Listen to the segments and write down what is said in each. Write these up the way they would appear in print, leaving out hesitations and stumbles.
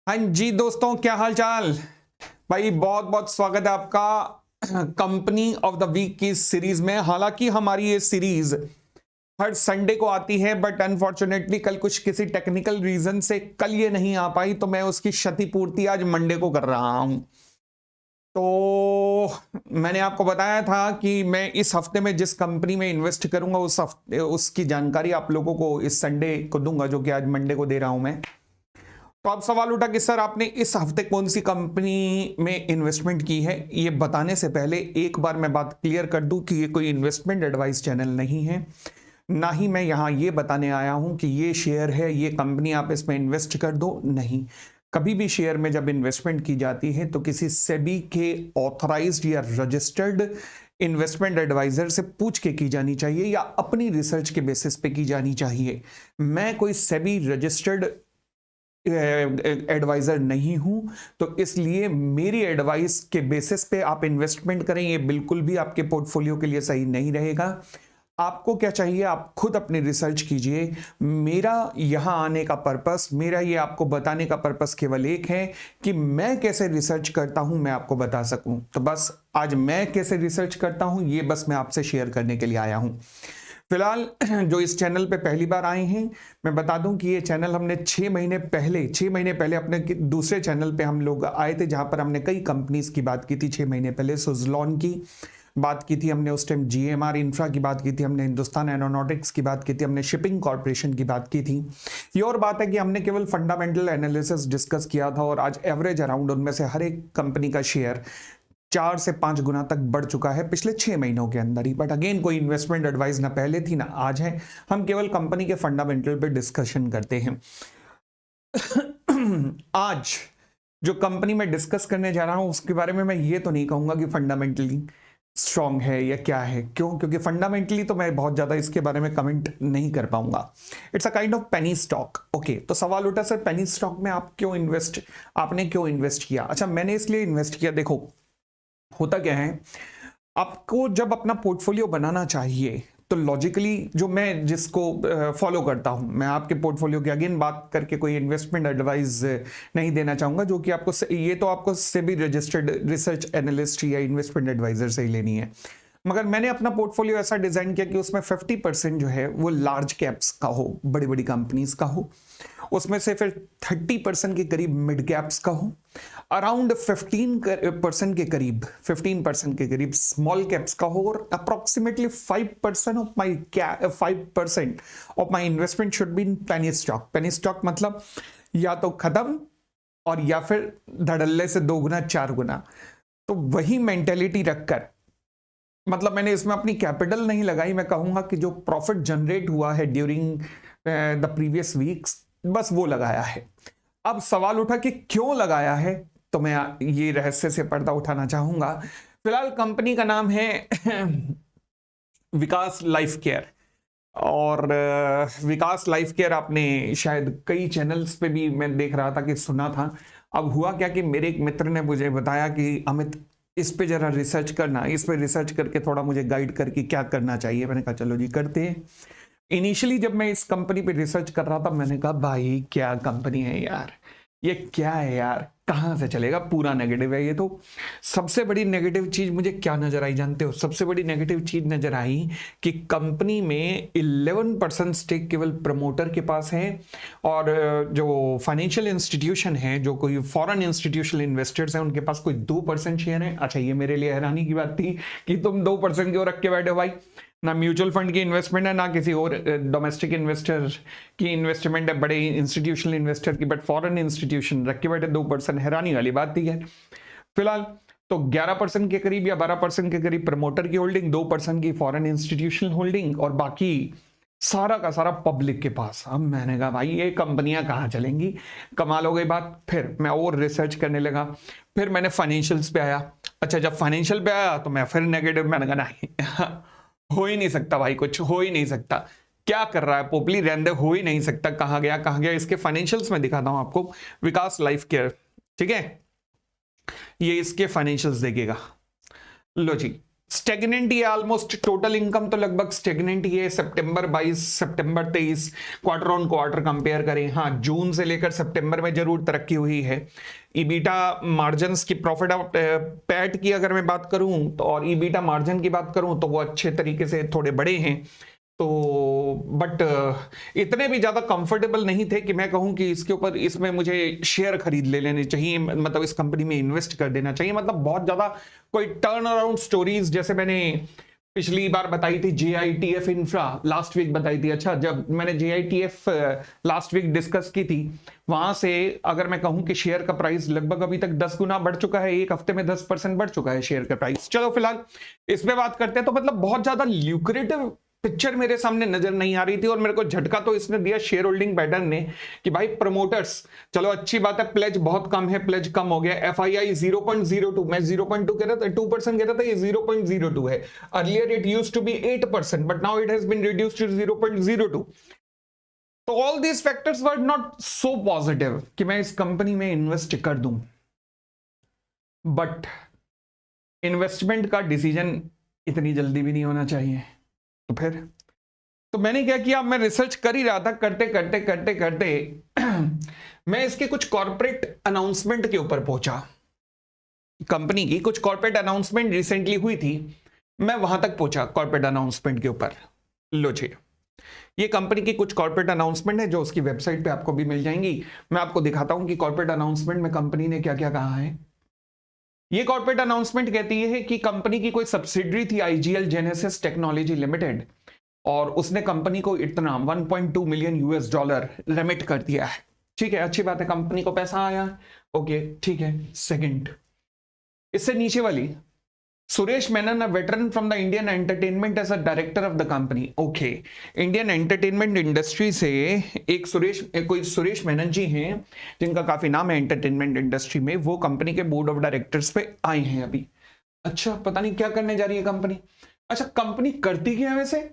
हाँ जी दोस्तों, क्या हाल चाल। भाई बहुत बहुत स्वागत है आपका कंपनी ऑफ द वीक की सीरीज में। हालांकि हमारी ये सीरीज हर संडे को आती है, बट अनफॉर्चुनेटली कल कुछ किसी टेक्निकल रीजन से कल ये नहीं आ पाई, तो मैं उसकी क्षतिपूर्ति आज मंडे को कर रहा हूं। तो मैंने आपको बताया था कि मैं इस हफ्ते में जिस कंपनी में इन्वेस्ट करूंगा उस हफ्ते उसकी जानकारी आप लोगों को इस संडे को दूंगा, जो कि आज मंडे को दे रहा हूं मैं। तो अब सवाल उठा कि सर आपने इस हफ्ते कौन सी कंपनी में इन्वेस्टमेंट की है। ये बताने से पहले एक बार मैं बात क्लियर कर दूं कि ये कोई इन्वेस्टमेंट एडवाइस चैनल नहीं है, ना ही मैं यहां ये बताने आया हूं कि ये शेयर है, ये कंपनी आप इसमें इन्वेस्ट कर दो। नहीं, कभी भी शेयर में जब इन्वेस्टमेंट की जाती है तो किसी सेबी के ऑथराइज्ड या रजिस्टर्ड इन्वेस्टमेंट एडवाइजर से पूछ के की जानी चाहिए या अपनी रिसर्च के बेसिस पे की जानी चाहिए। मैं कोई सेबी रजिस्टर्ड एडवाइजर नहीं हूं, तो इसलिए मेरी एडवाइस के बेसिस पे आप इन्वेस्टमेंट करें, ये बिल्कुल भी आपके पोर्टफोलियो के लिए सही नहीं रहेगा। आपको क्या चाहिए, आप खुद अपनी रिसर्च कीजिए। मेरा यहां आने का पर्पस, मेरा ये आपको बताने का पर्पस केवल एक है कि मैं कैसे रिसर्च करता हूं, मैं आपको बता सकूं। तो बस आज मैं कैसे रिसर्च करता हूं ये बस मैं आपसे शेयर करने के लिए आया हूं। फिलहाल जो इस चैनल पे पहली बार आए हैं, मैं बता दूं कि ये चैनल हमने 6 महीने पहले अपने दूसरे चैनल पे हम लोग आए थे, जहां पर हमने कई कंपनीज की बात की थी। 6 महीने पहले सुजलॉन की बात की थी हमने, उस टाइम जीएमआर इंफ्रा की बात की थी हमने, हिंदुस्तान एरोनॉटिक्स की बात की थी हमने, शिपिंग कॉर्पोरेशन की बात की थी। ये और बात है कि हमने केवल फंडामेंटल एनालिसिस डिस्कस किया था और आज एवरेज अराउंड उनमें से हर एक कंपनी का शेयर 4 से 5 गुना तक बढ़ चुका है पिछले 6 महीनों के अंदर ही। बट अगेन कोई इन्वेस्टमेंट एडवाइस ना पहले थी ना आज है, हम केवल कंपनी के फंडामेंटल पे डिस्कशन करते हैं। आज जो कंपनी में डिस्कस करने जा रहा हूं उसके बारे में मैं ये तो नहीं कहूंगा कि फंडामेंटली स्ट्रांग है या क्या है। क्यों? क्योंकि फंडामेंटली तो मैं बहुत ज्यादा इसके बारे में कमेंट नहीं कर पाऊंगा। It's a kind of penny stock. Okay, तो सवाल उठा सर पेनी स्टॉक में आपने क्यों इन्वेस्ट किया। अच्छा, मैंने इसलिए इन्वेस्ट किया, देखो होता क्या है, आपको जब अपना पोर्टफोलियो बनाना चाहिए तो लॉजिकली जो मैं जिसको फॉलो करता हूं, मैं आपके पोर्टफोलियो की अगेन बात करके कोई इन्वेस्टमेंट एडवाइस नहीं देना चाहूंगा, जो कि आपको ये तो आपको सेबी रजिस्टर्ड रिसर्च एनालिस्ट या इन्वेस्टमेंट एडवाइजर से ही लेनी है। मगर मैंने अपना पोर्टफोलियो ऐसा डिजाइन किया कि उसमें 50% जो है वो लार्ज कैप्स का हो, बड़ी बड़ी कंपनीज का हो, उसमें से फिर 30% के करीब मिड कैप्स का हो, अराउंड 15% के करीब स्मॉल कैप्स का हो, और approximately 5% of my investment should be in penny stock. Penny stock मतलब या तो खत्म और या फिर धड़ल्ले से 2 गुना 4 गुना। तो वही मेंटेलिटी रखकर, मतलब मैंने इसमें अपनी कैपिटल नहीं लगाई, मैं कहूंगा कि जो प्रॉफिट जनरेट हुआ है ड्यूरिंग द प्रीवियस वीक्स बस वो लगाया है। अब सवाल उठा कि क्यों लगाया है, तो मैं ये रहस्य से पर्दा उठाना चाहूंगा। फिलहाल कंपनी का नाम है विकास लाइफ केयर। और विकास लाइफ केयर आपने शायद कई चैनल्स पे भी मैं देख रहा था कि सुना था। अब हुआ क्या कि मेरे एक मित्र ने मुझे बताया कि अमित इस पे जरा रिसर्च करना, इस पे रिसर्च करके थोड़ा मुझे गाइड करके क्या करना चाहिए। मैंने कहा चलो जी करते हैं। इनिशियली जब मैं इस कंपनी पे रिसर्च कर रहा था, मैंने कहा भाई क्या कंपनी है यार, ये क्या है यार, कहां से चलेगा, पूरा नेगेटिव है ये तो। सबसे बड़ी नेगेटिव चीज मुझे क्या नजर आई जानते हो? सबसे बड़ी नेगेटिव चीज नजर आई कि कंपनी में 11% स्टेक केवल प्रमोटर के पास है, और जो फाइनेंशियल इंस्टीट्यूशन है, जो कोई फॉरेन इंस्टीट्यूशनल इन्वेस्टर्स हैं, उनके पास कोई 2% शेयर है। अच्छा, ये मेरे लिए हैरानी की बात थी कि तुम 2% क्यों रख के बैठे हो भाई। ना म्यूचुअल फंड की इन्वेस्टमेंट है, ना किसी और डोमेस्टिक इन्वेस्टर की इन्वेस्टमेंट है, बड़े इंस्टीट्यूशनल इन्वेस्टर की, बट फॉरेन इंस्टीट्यूशन रख के बैठे 2%, हैरानी वाली बात थी है। फिलहाल तो 11% के करीब या 12% के करीब प्रमोटर की होल्डिंग, 2% की फॉरेन इंस्टीट्यूशनल होल्डिंग, और बाकी सारा का सारा पब्लिक के पास। अब मैंने कहा भाई ये कंपनियां कहां चलेंगी, कमाल हो गई बात। फिर मैं और रिसर्च करने लगा, फिर मैंने फाइनेंशियल्स पे आया। अच्छा, जब फाइनेंशियल पे आया तो मैं फिर नेगेटिव, मैंने कहा नहीं हो ही नहीं सकता भाई, कुछ हो ही नहीं सकता, क्या कर रहा है पोपली, रहने हो ही नहीं सकता, कहां गया कहां गया। इसके फाइनेंशियल्स में दिखाता हूं आपको, विकास लाइफ केयर, ठीक है, ये इसके फाइनेंशियल्स देखेगा। लो जी, स्टेगनेंट ही है ऑलमोस्ट, टोटल इनकम तो लगभग स्टेगनेंट ही है। सितंबर 22 सितंबर 23 क्वार्टर ऑन क्वार्टर कंपेयर करें, हाँ जून से लेकर सितंबर में जरूर तरक्की हुई है। ईबीटा मार्जिन्स की, प्रॉफिट ऑफ पैट की अगर मैं बात करूं तो, और ईबीटा मार्जिन की बात करूं तो वो अच्छे तरीके से थोड़े बड़े हैं। तो बट इतने भी ज्यादा कंफर्टेबल नहीं थे कि मैं कहूं कि इसके ऊपर, इसमें मुझे शेयर खरीद ले लेने चाहिए, मतलब इस कंपनी में इन्वेस्ट कर देना चाहिए। मतलब बहुत ज्यादा कोई टर्न अराउंड स्टोरीज जैसे मैंने पिछली बार बताई थी JITF इंफ्रा, लास्ट वीक बताई थी। अच्छा, जब मैंने JITF लास्ट वीक डिस्कस की थी, वहां से अगर मैं कहूं कि शेयर का प्राइस लगभग अभी तक 10 गुना बढ़ चुका है, एक हफ्ते में 10% बढ़ चुका है शेयर का प्राइस। चलो फिलहाल इस पे बात करते हैं। तो मतलब बहुत ज्यादा ल्यूक्रेटिव पिक्चर मेरे सामने नजर नहीं आ रही थी, और मेरे को झटका तो इसने दिया शेयर होल्डिंग पैटर्न ने कि भाई प्रमोटर्स, चलो अच्छी बात है, प्लेज बहुत कम है, प्लेज कम हो गया। FII 0.02, मैं 0.2 कह रहा था, 2% कह रहा था, ये 0.02 है। Earlier it used to be 8%, but now it has been reduced to 0.02। तो all these factors were not so positive कि मैं इस कंपनी में इन्वेस्ट कर दूं। बट इन्वेस्टमेंट का डिसीजन इतनी जल्दी भी नहीं होना चाहिए। तो फिर तो मैंने क्या किया, मैं रिसर्च कर ही रहा था, करते करते करते करते मैं इसके कुछ कॉर्पोरेट अनाउंसमेंट के ऊपर पहुंचा। कंपनी की कुछ कॉर्पोरेट अनाउंसमेंट रिसेंटली हुई थी, मैं वहां तक पहुंचा कॉर्पोरेट अनाउंसमेंट के ऊपर। लो जी, ये कंपनी की कुछ कॉर्पोरेट अनाउंसमेंट है जो उसकी वेबसाइट पे आपको भी मिल जाएंगी। मैं आपको दिखाता हूं कि कॉर्पोरेट अनाउंसमेंट में कंपनी ने क्या क्या कहा है। ये कॉर्पोरेट अनाउंसमेंट कहती है कि कंपनी की कोई सब्सिडरी थी IGL जेनेसिस टेक्नोलॉजी लिमिटेड, और उसने कंपनी को इतना 1.2 मिलियन $US रेमिट कर दिया है। ठीक है, अच्छी बात है, कंपनी को पैसा आया, ओके ठीक है। सेकंड, इससे नीचे वाली, Suresh Menon, a veteran from the Indian entertainment as a director of the company. Okay, Indian entertainment industry से कोई सुरेश मेनन जी हैं, जिनका काफी नाम है एंटरटेनमेंट इंडस्ट्री में, वो कंपनी के बोर्ड ऑफ डायरेक्टर्स पे आए हैं अभी। अच्छा, पता नहीं क्या करने जा रही है कंपनी। अच्छा, कंपनी करती क्या है वैसे?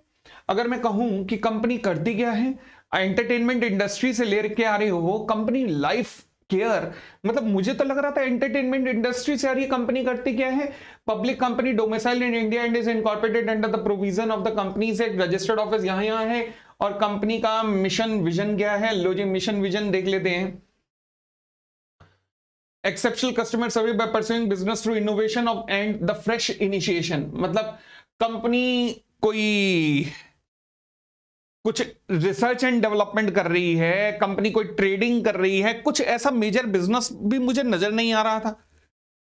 अगर मैं कहूं कि कंपनी करती क्या है, एंटरटेनमेंट इंडस्ट्री से लेकर आ रही हो वो कंपनी लाइफ केयर, मतलब मुझे तो लग रहा था एंटरटेनमेंट इंडस्ट्री से आ रही है। कंपनी करती क्या है? Public company domicile in India and is incorporated under the provision of the company से, रजिस्टर्ड ऑफिस यहां है। और कंपनी का मिशन विजन क्या है? लो जी, मिशन विजन देख लेते हैं। Exceptional customer service by pursuing business through innovation of and the fresh initiation. मतलब कंपनी कोई कुछ रिसर्च एंड डेवलपमेंट कर रही है, कंपनी कोई ट्रेडिंग कर रही है, कुछ ऐसा मेजर बिजनेस भी मुझे नजर नहीं आ रहा था।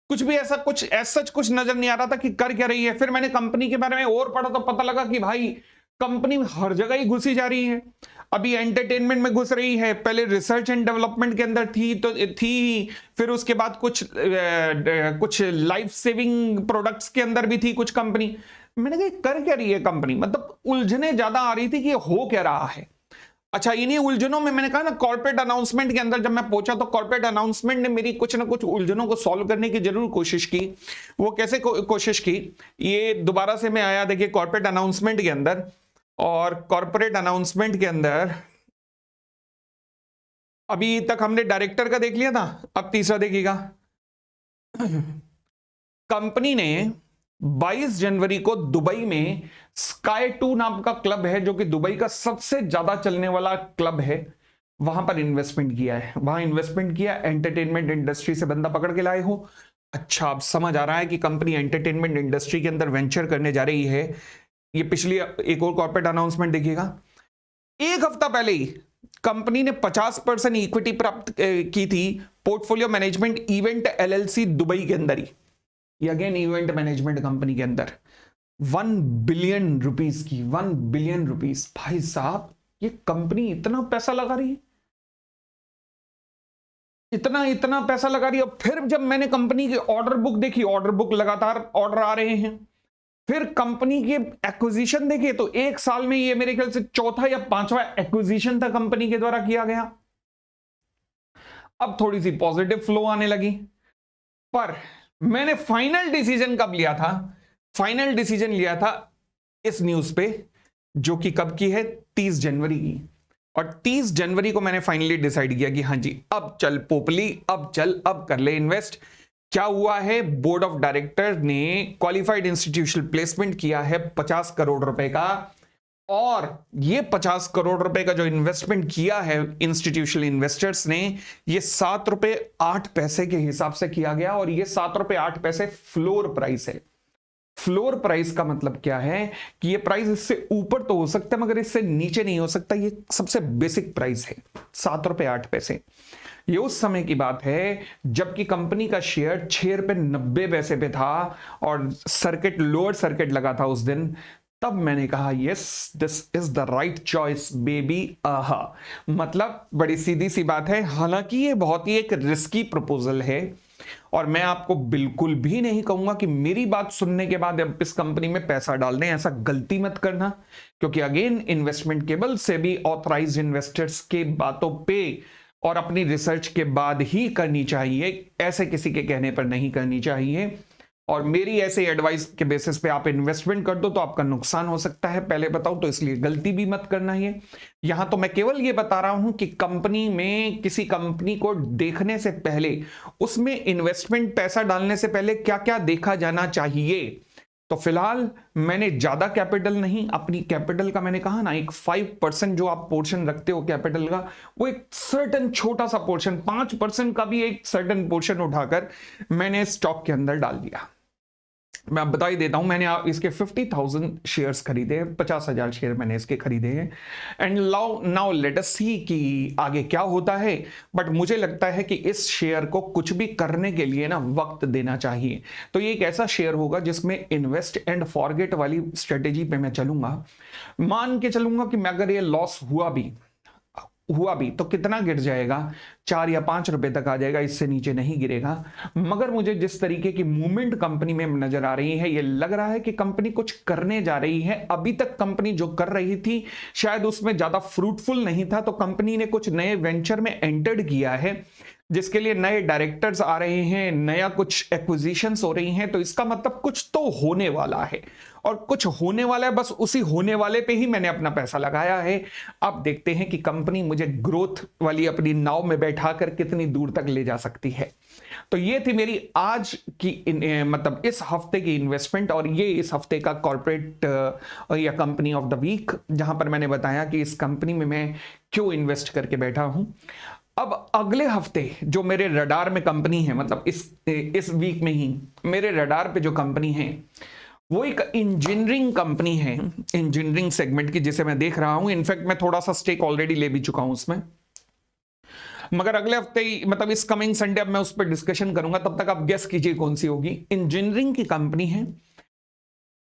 कुछ भी ऐसा, कुछ सच कुछ नजर नहीं आ रहा था कि कर क्या रही है। फिर मैंने कंपनी के बारे में और पढ़ा तो पता लगा कि भाई कंपनी हर जगह ही घुसी जा रही है। अभी एंटरटेनमेंट में घुस रही है, पहले रिसर्च एंड डेवलपमेंट के अंदर थी, फिर उसके बाद कुछ लाइफ सेविंग प्रोडक्ट्स के अंदर भी थी कुछ कंपनी। मैंने कहा कर क्या रही है कंपनी, मतलब उलझने ज्यादा आ रही थी कि हो क्या रहा है। अच्छा, इन्हीं उलझनों में मैंने कहा ना, कॉर्पोरेट अनाउंसमेंट के अंदर जब मैं पहुंचा तो कॉर्पोरेट अनाउंसमेंट ने मेरी कुछ ना कुछ उलझनों को सॉल्व करने की जरूर कोशिश की। वो कैसे कोशिश की, ये दोबारा से मैं आया, देखिए कॉर्पोरेट अनाउंसमेंट के अंदर, और कॉर्पोरेट अनाउंसमेंट के अंदर अभी तक हमने डायरेक्टर का देख लिया था, अब तीसरा देखिएगा। कंपनी ने 22 जनवरी को दुबई में स्काई 2 नाम का क्लब है, जो कि दुबई का सबसे ज्यादा चलने वाला क्लब है, वहां पर इन्वेस्टमेंट किया है। वहां इन्वेस्टमेंट किया, एंटरटेनमेंट इंडस्ट्री से बंदा पकड़ के लाए हो। अच्छा, अब समझ आ रहा है कि कंपनी एंटरटेनमेंट इंडस्ट्री के अंदर वेंचर करने जा रही है। ये पिछली एक और कॉर्पोरेट अनाउंसमेंट देखिएगा, एक हफ्ता पहले ही कंपनी ने 50% इक्विटी प्राप्त की थी portfolio management event LLC Dubai के अंदर ही। ये अगेन इवेंट मैनेजमेंट कंपनी के अंदर 1 बिलियन रुपीस की, 1 बिलियन रुपीस। भाई साहब, ये कंपनी इतना पैसा लगा रही है, इतना इतना पैसा लगा रही है। फिर जब मैंने कंपनी की ऑर्डर बुक देखी, ऑर्डर बुक लगातार ऑर्डर आ रहे हैं। फिर कंपनी की एक्विजिशन देखिए, तो एक साल में ये मेरे ख्याल से चौथा या पांचवा एक्विजिशन था कंपनी के द्वारा किया गया। अब थोड़ी सी पॉजिटिव फ्लो आने लगी, पर मैंने फाइनल डिसीजन कब लिया था? फाइनल डिसीजन लिया था इस न्यूज पे, जो कि कब की है, 30 जनवरी की। और 30 जनवरी को मैंने फाइनली डिसाइड किया कि हाँ जी, अब चल पोपली, अब चल, अब कर ले इन्वेस्ट। क्या हुआ है, बोर्ड ऑफ डायरेक्टर ने क्वालिफाइड इंस्टीट्यूशनल प्लेसमेंट किया है 50 करोड़ रुपए का, और ये 50 करोड़ रुपए का जो इन्वेस्टमेंट किया है इंस्टीट्यूशनल इन्वेस्टर्स ने, ये 7 रुपए 8 पैसे के हिसाब से किया गया, और ये 7 रुपए 8 पैसे फ्लोर प्राइस है। फ्लोर प्राइस का मतलब क्या है कि ये प्राइस इससे ऊपर तो हो सकता है मगर इससे नीचे नहीं हो सकता, ये सबसे बेसिक प्राइस है 7 रुपए 8 पैसे। ये उस समय की बात है जबकि कंपनी का शेयर 6 रुपए 90 पैसे पे था और सर्किट, लोअर सर्किट लगा था उस दिन। तब मैंने कहा yes, this is the right choice baby, आहा। मतलब बड़ी सीधी सी बात है, हालांकि ये बहुत ही एक रिस्की प्रपोजल है, और मैं आपको बिल्कुल भी नहीं कहूंगा कि मेरी बात सुनने के बाद अब इस कंपनी में पैसा डाल दें, ऐसा गलती मत करना, क्योंकि अगेन इन्वेस्टमेंट केबल से भी ऑथराइज्ड इन्वेस्टर्स के बातों पे और अपनी रिसर्च के बाद ही करनी चाहिए, ऐसे किसी के कहने पर नहीं करनी चाहिए। और मेरी ऐसे एडवाइस के बेसिस पे आप इन्वेस्टमेंट कर दो तो आपका नुकसान हो सकता है, पहले बताऊं, तो इसलिए गलती भी मत करना है। यहां तो मैं केवल ये बता रहा हूं कि कंपनी में, किसी कंपनी को देखने से पहले, उसमें इन्वेस्टमेंट पैसा डालने से पहले क्या क्या देखा जाना चाहिए। तो फिलहाल मैंने ज्यादा कैपिटल नहीं, अपनी कैपिटल का मैंने कहा ना, एक 5% जो आप पोर्शन रखते हो कैपिटल का, वो एक सर्टन छोटा सा पोर्शन, 5% का भी एक सर्टन पोर्शन उठाकर मैंने स्टॉक के अंदर डाल दिया। मैं आप बता ही देता हूं, मैंने इसके 50,000 शेयर्स खरीदे हैं, 50,000 शेयर मैंने इसके खरीदे हैं। एंड नाउ लेट अस सी कि आगे क्या होता है। बट मुझे लगता है कि इस शेयर को कुछ भी करने के लिए ना वक्त देना चाहिए। तो ये एक ऐसा शेयर होगा जिसमें इन्वेस्ट एंड फॉरगेट वाली स्ट्रेटेजी पे मैं चलूंगा। मान के चलूंगा कि मैं अगर ये लॉस हुआ भी तो कितना गिर जाएगा, 4 या 5 रुपए तक आ जाएगा, इससे नीचे नहीं गिरेगा। मगर मुझे जिस तरीके की मूवमेंट कंपनी में नजर आ रही है, ये लग रहा है कि कंपनी कुछ करने जा रही है। अभी तक कंपनी जो कर रही थी शायद उसमें ज्यादा फ्रूटफुल नहीं था, तो कंपनी ने कुछ नए वेंचर में एंटर्ड किया है, जिसके लिए नए डायरेक्टर्स आ रहे हैं, नया कुछ एक्विजिशंस हो रही हैं। तो इसका मतलब कुछ तो होने वाला है, और कुछ होने वाला है, बस उसी होने वाले पे ही मैंने अपना पैसा लगाया है। अब देखते हैं कि कंपनी मुझे ग्रोथ वाली अपनी नाव में बैठाकर कितनी दूर तक ले जा सकती है। तो ये थी मेरी आज की मतलब इस हफ्ते की इन्वेस्टमेंट, और ये इस हफ्ते का कॉर्पोरेट या कंपनी ऑफ द वीक, जहां पर मैंने बताया कि इस कंपनी में मैं क्यों इन्वेस्ट करके बैठा हूं। अब अगले हफ्ते जो मेरे रडार में कंपनी है, मतलब इस वीक में ही मेरे रडार पे जो कंपनी है वो एक इंजीनियरिंग कंपनी है, इंजीनियरिंग सेगमेंट की, जिसे मैं देख रहा हूं। इनफैक्ट मैं थोड़ा सा स्टेक ऑलरेडी ले भी चुका हूं उसमें, मगर अगले हफ्ते ही, मतलब इस कमिंग संडे, अब मैं उस पर डिस्कशन करूंगा। तब तक आप गेस कीजिए कौन सी होगी। इंजीनियरिंग की कंपनी है,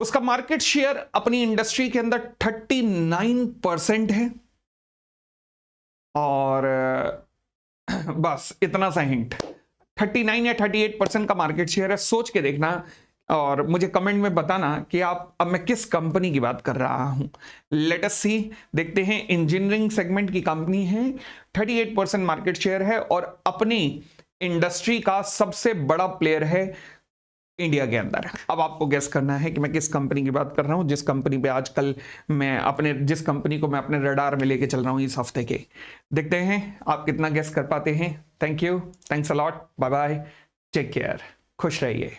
उसका मार्केट शेयर अपनी इंडस्ट्री के अंदर 39% है, और बस इतना सा हिंट, 39 या 38% का मार्केट शेयर है। सोच के देखना और मुझे कमेंट में बताना कि आप, अब मैं किस कंपनी की बात कर रहा हूं। लेट अस सी, देखते हैं। इंजीनियरिंग सेगमेंट की कंपनी है, 38% मार्केट शेयर है, और अपनी इंडस्ट्री का सबसे बड़ा प्लेयर है इंडिया के अंदर। अब आपको गेस करना है कि मैं किस कंपनी की बात कर रहा हूं, जिस कंपनी पे आजकल जिस कंपनी को मैं अपने रडार में लेके चल रहा हूं इस हफ्ते के। देखते हैं आप कितना गेस कर पाते हैं। Thank you, thanks a lot, bye bye, take care, खुश रहिए।